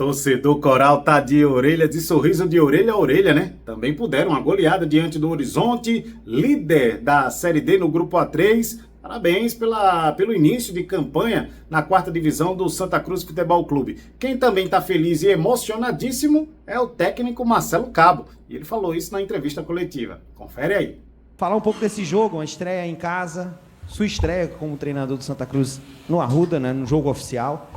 Torcedor Coral tá de orelha, de sorriso de orelha a orelha, né? Também puderam uma goleada diante do Horizonte, líder da Série D no Grupo A3. Parabéns pelo início de campanha na 4ª divisão do Santa Cruz Futebol Clube. Quem também tá feliz e emocionadíssimo é o técnico Marcelo Cabo. E ele falou isso na entrevista coletiva. Confere aí. Falar um pouco desse jogo, uma estreia em casa, sua estreia como treinador do Santa Cruz no Arruda, né, no jogo oficial.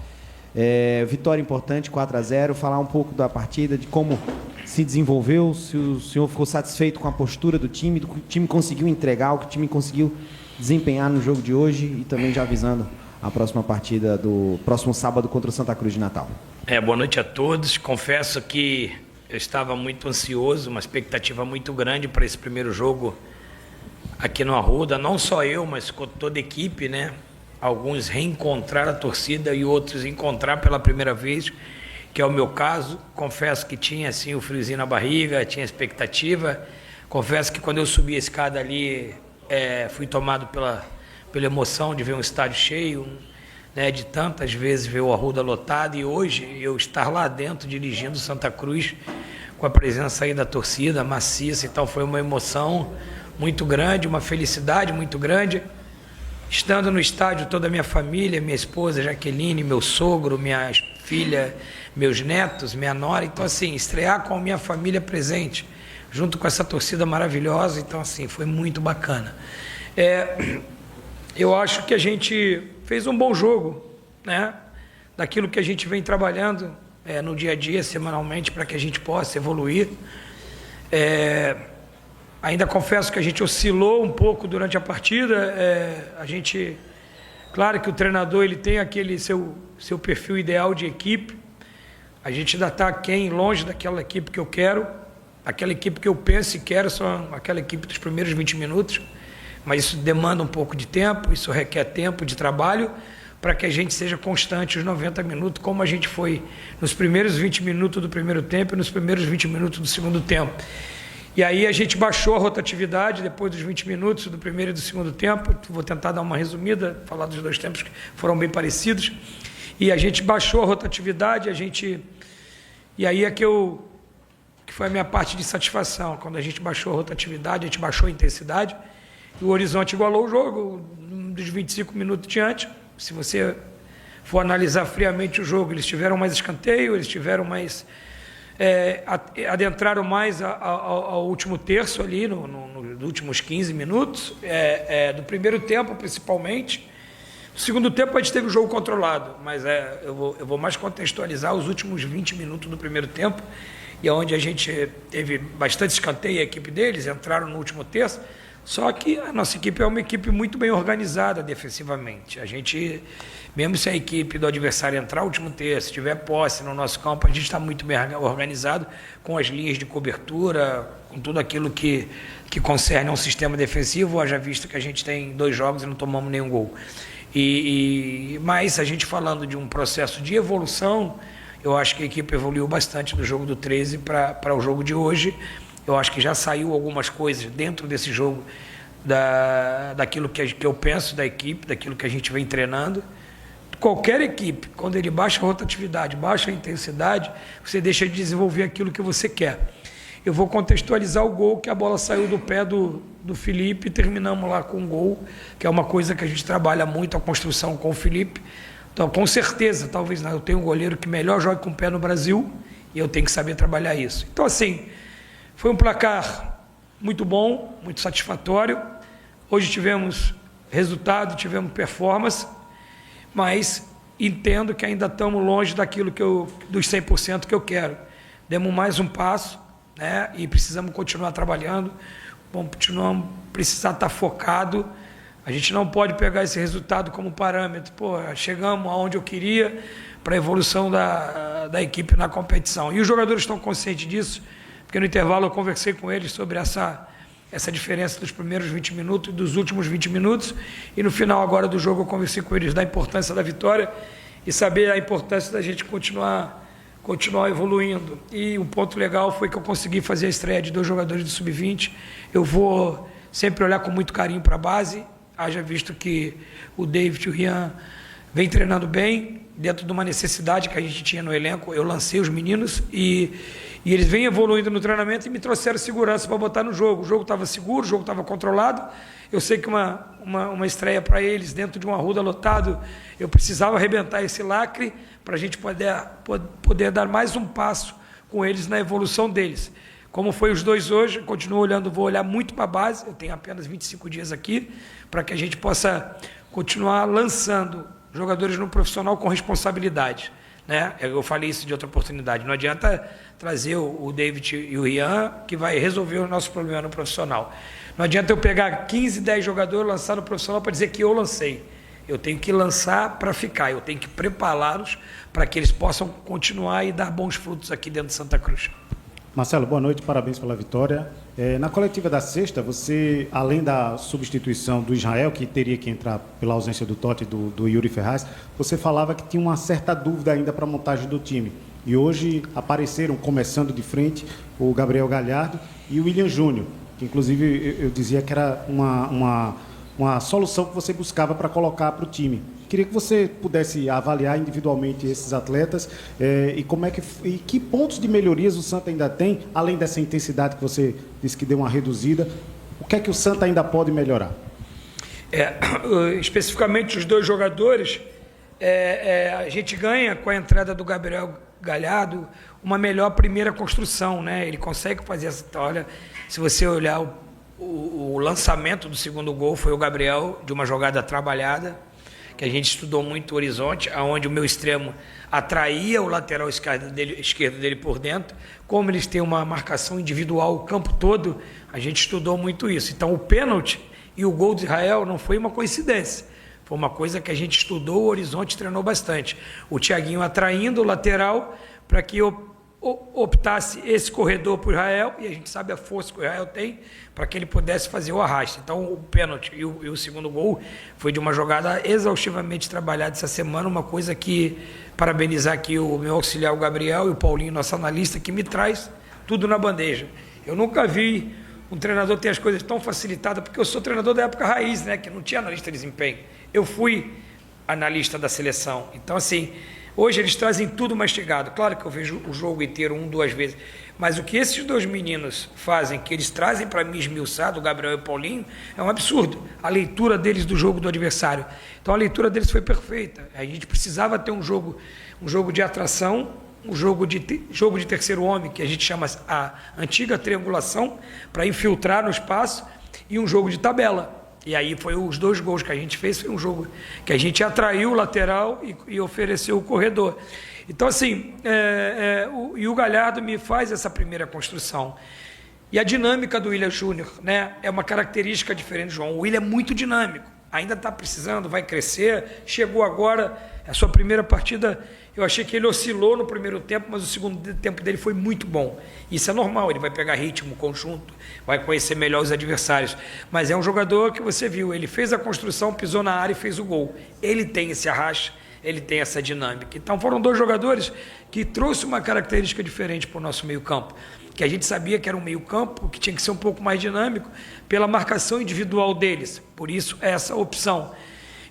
Vitória importante, 4-0, falar um pouco da partida, de como se desenvolveu, se o senhor ficou satisfeito com a postura do time, do que o time conseguiu entregar, o que o time conseguiu desempenhar no jogo de hoje e também já avisando a próxima partida do próximo sábado contra o Santa Cruz de Natal. Boa noite a todos. Confesso que eu estava muito ansioso, uma expectativa muito grande para esse primeiro jogo aqui no Arruda, não só eu, mas com toda a equipe, né? Alguns reencontrar a torcida e outros encontrar pela primeira vez, que é o meu caso. Confesso que tinha assim o friozinho na barriga, tinha expectativa. Confesso que quando eu subi a escada ali, fui tomado pela emoção de ver um estádio cheio, né, de tantas vezes ver o Arruda lotado, e hoje eu estar lá dentro dirigindo Santa Cruz com a presença aí da torcida maciça. Então foi uma emoção muito grande, uma felicidade muito grande. Estando no estádio, toda a minha família, minha esposa Jaqueline, meu sogro, minha filha, meus netos, minha nora. Então, assim, estrear com a minha família presente, junto com essa torcida maravilhosa. Então, assim, foi muito bacana. Eu acho que a gente fez um bom jogo, né? Daquilo que a gente vem trabalhando no dia a dia, semanalmente, para que a gente possa evoluir. Ainda confesso que a gente oscilou um pouco durante a partida. Claro que o treinador ele tem aquele seu perfil ideal de equipe. A gente ainda está longe daquela equipe que eu quero. Aquela equipe que eu penso e quero são aquela equipe dos primeiros 20 minutos. Mas isso demanda um pouco de tempo, isso requer tempo de trabalho para que a gente seja constante os 90 minutos, como a gente foi nos primeiros 20 minutos do primeiro tempo e nos primeiros 20 minutos do segundo tempo. E aí a gente baixou a rotatividade depois dos 20 minutos do primeiro e do segundo tempo. Vou tentar dar uma resumida, falar dos dois tempos que foram bem parecidos. E a gente baixou a rotatividade, e aí que foi a minha parte de satisfação. Quando a gente baixou a rotatividade, a gente baixou a intensidade, e o Horizonte igualou o jogo dos 25 minutos diante. Se você for analisar friamente o jogo, eles tiveram mais escanteio, eles tiveram mais... adentraram mais ao último terço ali, nos últimos 15 minutos, do primeiro tempo principalmente. No segundo tempo a gente teve o jogo controlado, mas eu vou mais contextualizar os últimos 20 minutos do primeiro tempo, e onde a gente teve bastante escanteio, a equipe deles entraram no último terço. Só que a nossa equipe é uma equipe muito bem organizada defensivamente. A gente, mesmo se a equipe do adversário entrar no último terço, se tiver posse no nosso campo, a gente está muito bem organizado com as linhas de cobertura, com tudo aquilo que concerne a um sistema defensivo, haja visto que a gente tem 2 jogos e não tomamos nenhum gol. Mas a gente falando de um processo de evolução, eu acho que a equipe evoluiu bastante do jogo do 13 para o jogo de hoje. Eu acho que já saiu algumas coisas dentro desse jogo, daquilo que eu penso da equipe, daquilo que a gente vem treinando. Qualquer equipe, quando ele baixa a rotatividade, baixa a intensidade, você deixa de desenvolver aquilo que você quer. Eu vou contextualizar o gol, que a bola saiu do pé do Felipe, e terminamos lá com um gol, que é uma coisa que a gente trabalha muito, a construção com o Felipe. Então, com certeza, talvez eu tenha um goleiro que melhor joga com o pé no Brasil, e eu tenho que saber trabalhar isso. Então, assim... foi um placar muito bom, muito satisfatório. Hoje tivemos resultado, tivemos performance, mas entendo que ainda estamos longe daquilo dos 100% que eu quero. Demos mais um passo, né? E precisamos continuar trabalhando, continuamos precisar estar focado. A gente não pode pegar esse resultado como parâmetro. Chegamos aonde eu queria para a evolução da equipe na competição. E os jogadores estão conscientes disso, porque no intervalo eu conversei com eles sobre essa diferença dos primeiros 20 minutos e dos últimos 20 minutos, e no final agora do jogo eu conversei com eles da importância da vitória e saber a importância da gente continuar evoluindo. E um ponto legal foi que eu consegui fazer a estreia de 2 jogadores do Sub-20. Eu vou sempre olhar com muito carinho para a base, haja visto que o David e o Rian vêm treinando bem, dentro de uma necessidade que a gente tinha no elenco, eu lancei os meninos e eles vêm evoluindo no treinamento e me trouxeram segurança para botar no jogo. O jogo estava seguro, o jogo estava controlado. Eu sei que uma estreia para eles dentro de um Arruda lotado, eu precisava arrebentar esse lacre para a gente poder dar mais um passo com eles na evolução deles. Como foi os dois hoje, continuo olhando, vou olhar muito para a base, eu tenho apenas 25 dias aqui, para que a gente possa continuar lançando jogadores no profissional com responsabilidade. Né? Eu falei isso de outra oportunidade, não adianta trazer o David e o Rian, que vai resolver o nosso problema no profissional. Não adianta eu pegar 15, 10 jogadores, lançar no profissional para dizer que eu lancei. Eu tenho que lançar para ficar, eu tenho que prepará-los para que eles possam continuar e dar bons frutos aqui dentro de Santa Cruz. Marcelo, boa noite, parabéns pela vitória. Na coletiva da sexta, você, além da substituição do Israel, que teria que entrar pela ausência do Totti e do Yuri Ferraz, você falava que tinha uma certa dúvida ainda para a montagem do time. E hoje apareceram, começando de frente, o Gabriel Galhardo e o William Júnior, que inclusive eu dizia que era uma solução que você buscava para colocar para o time. Queria que você pudesse avaliar individualmente esses atletas e que pontos de melhorias o Santa ainda tem, além dessa intensidade que você disse que deu uma reduzida. O que é que o Santa ainda pode melhorar? Especificamente os dois jogadores, a gente ganha com a entrada do Gabriel Galhardo uma melhor primeira construção, né? Ele consegue fazer essa história. Se você olhar o lançamento do segundo gol, foi o Gabriel, de uma jogada trabalhada, que a gente estudou muito o horizonte, aonde o meu extremo atraía o lateral esquerdo dele por dentro. Como eles têm uma marcação individual o campo todo, a gente estudou muito isso. Então o pênalti e o gol de Israel não foi uma coincidência, foi uma coisa que a gente estudou, o horizonte treinou bastante. O Thiaguinho atraindo o lateral para que optasse esse corredor para o Israel, e a gente sabe a força que o Israel tem, para que ele pudesse fazer o arraste. Então o pênalti e o segundo gol foi de uma jogada exaustivamente trabalhada essa semana, uma coisa que, parabenizar aqui o meu auxiliar o Gabriel e o Paulinho, nosso analista, que me traz tudo na bandeja. Eu nunca vi um treinador ter as coisas tão facilitadas, porque eu sou treinador da época raiz, né, que não tinha analista de desempenho. Eu fui analista da seleção. Então, assim, hoje eles trazem tudo mastigado. Claro que eu vejo o jogo inteiro 1, 2 vezes. Mas o que esses dois meninos fazem, que eles trazem para mim esmiuçado, o Gabriel e o Paulinho, é um absurdo. A leitura deles do jogo do adversário. Então a leitura deles foi perfeita. A gente precisava ter um jogo de atração, um jogo de terceiro homem, que a gente chama a antiga triangulação, para infiltrar no espaço, e um jogo de tabela. E aí foi os 2 gols que a gente fez, foi um jogo que a gente atraiu o lateral e ofereceu o corredor. Então, assim, o Galhardo me faz essa primeira construção. E a dinâmica do William Júnior, né, é uma característica diferente do João. O William é muito dinâmico, ainda está precisando, vai crescer, chegou agora, a sua primeira partida, eu achei que ele oscilou no primeiro tempo, mas o segundo tempo dele foi muito bom. Isso é normal, ele vai pegar ritmo, conjunto, vai conhecer melhor os adversários. Mas é um jogador que você viu, ele fez a construção, pisou na área e fez o gol. Ele tem esse arraste, ele tem essa dinâmica. Então foram 2 jogadores que trouxeram uma característica diferente para o nosso meio-campo, que a gente sabia que era um meio-campo que tinha que ser um pouco mais dinâmico pela marcação individual deles. Por isso, essa opção.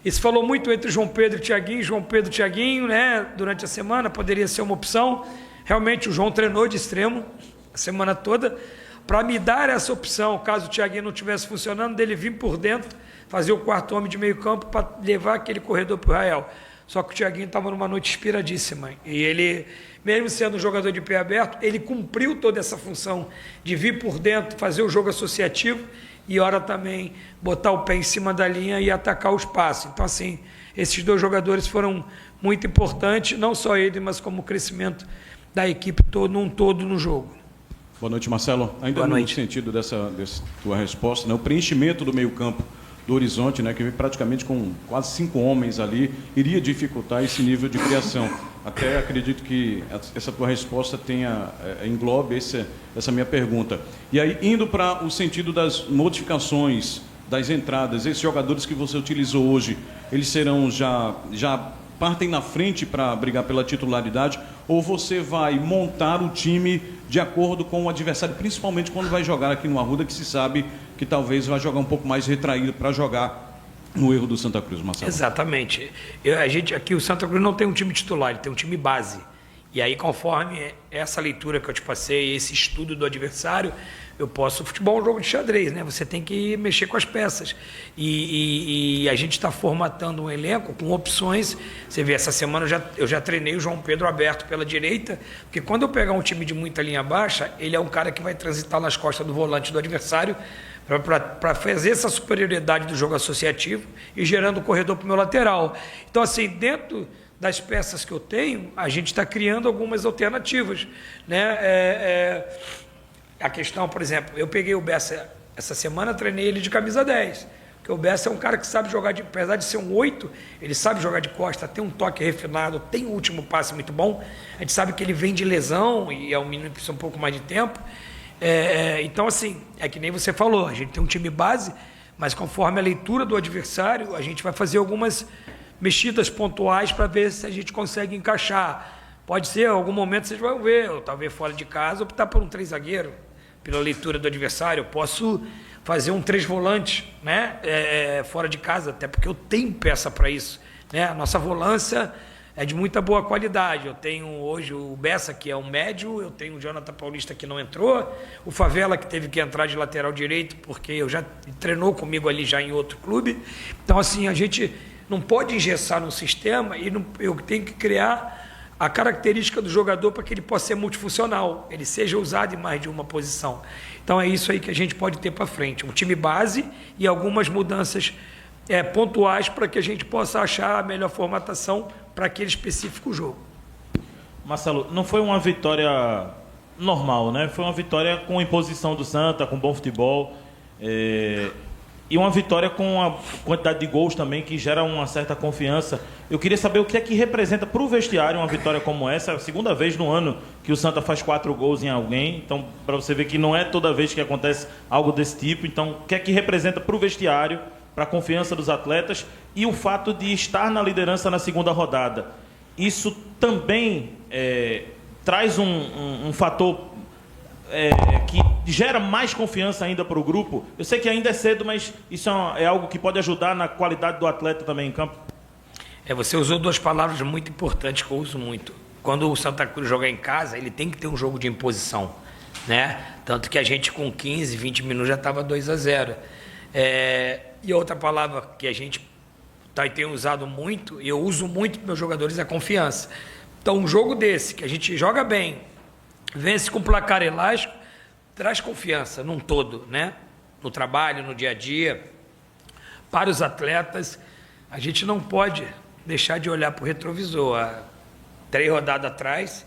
E se falou muito entre João Pedro e Thiaguinho, né? Durante a semana, poderia ser uma opção. Realmente, o João treinou de extremo a semana toda para me dar essa opção, caso o Thiaguinho não estivesse funcionando, dele vir por dentro, fazer o quarto homem de meio campo para levar aquele corredor para o Israel. Só que o Thiaguinho estava numa noite inspiradíssima. E ele, mesmo sendo um jogador de pé aberto, ele cumpriu toda essa função de vir por dentro, fazer o jogo associativo e, hora também, botar o pé em cima da linha e atacar o espaço. Então, assim, esses 2 jogadores foram muito importantes, não só ele, mas como o crescimento da equipe num todo no jogo. Boa noite, Marcelo. Ainda no sentido dessa tua resposta, né? O preenchimento do meio-campo do Horizonte, né, que vem praticamente com quase 5 homens ali, iria dificultar esse nível de criação. Até acredito que essa tua resposta englobe essa minha pergunta. E aí, indo para o sentido das modificações, das entradas, esses jogadores que você utilizou hoje, eles serão já partem na frente para brigar pela titularidade, ou você vai montar o time de acordo com o adversário, principalmente quando vai jogar aqui no Arruda, que se sabe que talvez vai jogar um pouco mais retraído para jogar no erro do Santa Cruz, Marcelo. Exatamente. A gente aqui, o Santa Cruz não tem um time titular, ele tem um time base. E aí, conforme essa leitura que eu te passei, esse estudo do adversário, eu posso... O futebol é um jogo de xadrez, né? Você tem que mexer com as peças. E a gente está formatando um elenco com opções. Você vê, essa semana eu já treinei o João Pedro aberto pela direita, porque quando eu pegar um time de muita linha baixa, ele é um cara que vai transitar nas costas do volante do adversário para fazer essa superioridade do jogo associativo e gerando o corredor para o meu lateral. Então, assim, dentro das peças que eu tenho, a gente está criando algumas alternativas, né? A questão, por exemplo, eu peguei o Bessa essa semana, treinei ele de camisa 10, porque o Bessa é um cara que sabe jogar, apesar de ser um 8, ele sabe jogar de costa, tem um toque refinado, tem o último passe muito bom, a gente sabe que ele vem de lesão e é um menino que precisa um pouco mais de tempo. Então, assim, é que nem você falou, a gente tem um time base, mas conforme a leitura do adversário, a gente vai fazer algumas mexidas pontuais para ver se a gente consegue encaixar. Pode ser, em algum momento vocês vão ver, ou talvez fora de casa, optar por um 3 zagueiro, pela leitura do adversário. Eu posso fazer um 3 volante, né? Fora de casa, até porque eu tenho peça para isso, né? A nossa volância é de muita boa qualidade. Eu tenho hoje o Bessa, que é um médio, eu tenho o Jonathan Paulista, que não entrou, o Favela, que teve que entrar de lateral direito, porque eu já treinou comigo ali já em outro clube. Então, assim, a gente não pode engessar no sistema e eu tenho que criar a característica do jogador para que ele possa ser multifuncional, ele seja usado em mais de uma posição. Então é isso aí que a gente pode ter para frente, um time base e algumas mudanças pontuais para que a gente possa achar a melhor formatação para aquele específico jogo. Marcelo, não foi uma vitória normal, né? Foi uma vitória com imposição do Santa, com bom futebol, e uma vitória com a quantidade de gols também, que gera uma certa confiança. Eu queria saber o que é que representa para o vestiário uma vitória como essa. É a segunda vez no ano que o Santa faz 4 gols em alguém. Então, para você ver que não é toda vez que acontece algo desse tipo. Então, o que é que representa para o vestiário, para a confiança dos atletas e o fato de estar na liderança na segunda rodada? Isso também traz um fator que gera mais confiança ainda para o grupo. Eu sei que ainda é cedo, mas isso é algo que pode ajudar na qualidade do atleta também em campo. Você usou 2 palavras muito importantes que eu uso muito. Quando o Santa Cruz joga em casa, ele tem que ter um jogo de imposição, né? Tanto que a gente com 15, 20 minutos já estava 2-0. E outra palavra que a gente tem usado muito, e eu uso muito para meus jogadores, é a confiança. Então, um jogo desse, que a gente joga bem, vence com placar elástico, traz confiança num todo, né? No trabalho, no dia a dia. Para os atletas, a gente não pode deixar de olhar para o retrovisor. Há 3 rodadas atrás,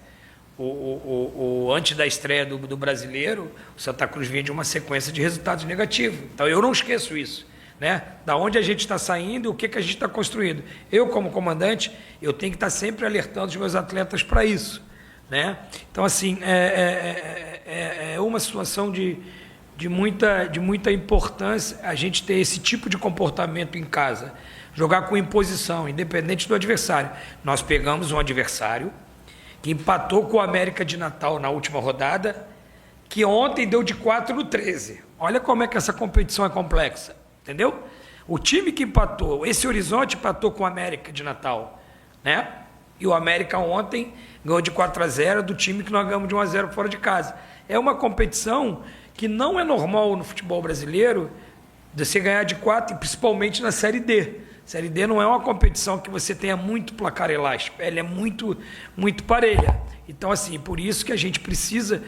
antes da estreia do Brasileiro, o Santa Cruz vinha de uma sequência de resultados negativos. Então, eu não esqueço isso, né? Da onde a gente está saindo, o que a gente está construindo. Eu, como comandante, eu tenho que estar sempre alertando os meus atletas para isso, né? Então, assim, é uma situação de muita importância a gente ter esse tipo de comportamento em casa, jogar com imposição, independente do adversário. Nós pegamos um adversário que empatou com o América de Natal na última rodada, que ontem deu de 4-13. Olha como é que essa competição é complexa, entendeu? O time que empatou, esse Horizonte empatou com o América de Natal, né? E o América ontem ganhou de 4-0 do time que nós ganhamos de 1-0 fora de casa. É uma competição que não é normal no futebol brasileiro de você ganhar de 4, e principalmente na Série D. Série D não é uma competição que você tenha muito placar elástico, ela é muito, muito parelha. Então, assim, por isso que a gente precisa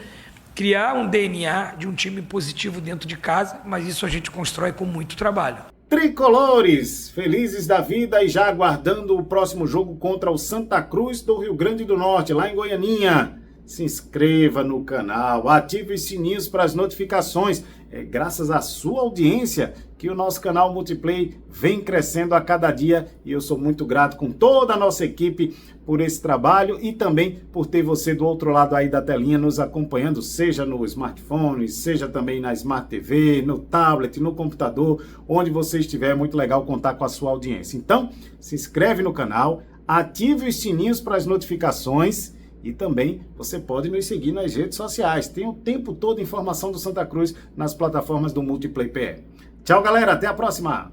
criar um DNA de um time positivo dentro de casa, mas isso a gente constrói com muito trabalho. Tricolores, felizes da vida e já aguardando o próximo jogo contra o Santa Cruz do Rio Grande do Norte, lá em Goianinha. Se inscreva no canal, ative os sininhos para as notificações. É graças à sua audiência que o nosso canal Multiplay vem crescendo a cada dia e eu sou muito grato com toda a nossa equipe por esse trabalho e também por ter você do outro lado aí da telinha nos acompanhando, seja no smartphone, seja também na Smart TV, no tablet, no computador, onde você estiver. É muito legal contar com a sua audiência. Então, se inscreve no canal, ative os sininhos para as notificações. E também você pode nos seguir nas redes sociais. Tem o tempo todo informação do Santa Cruz nas plataformas do Multiplay PE. Tchau, galera. Até a próxima.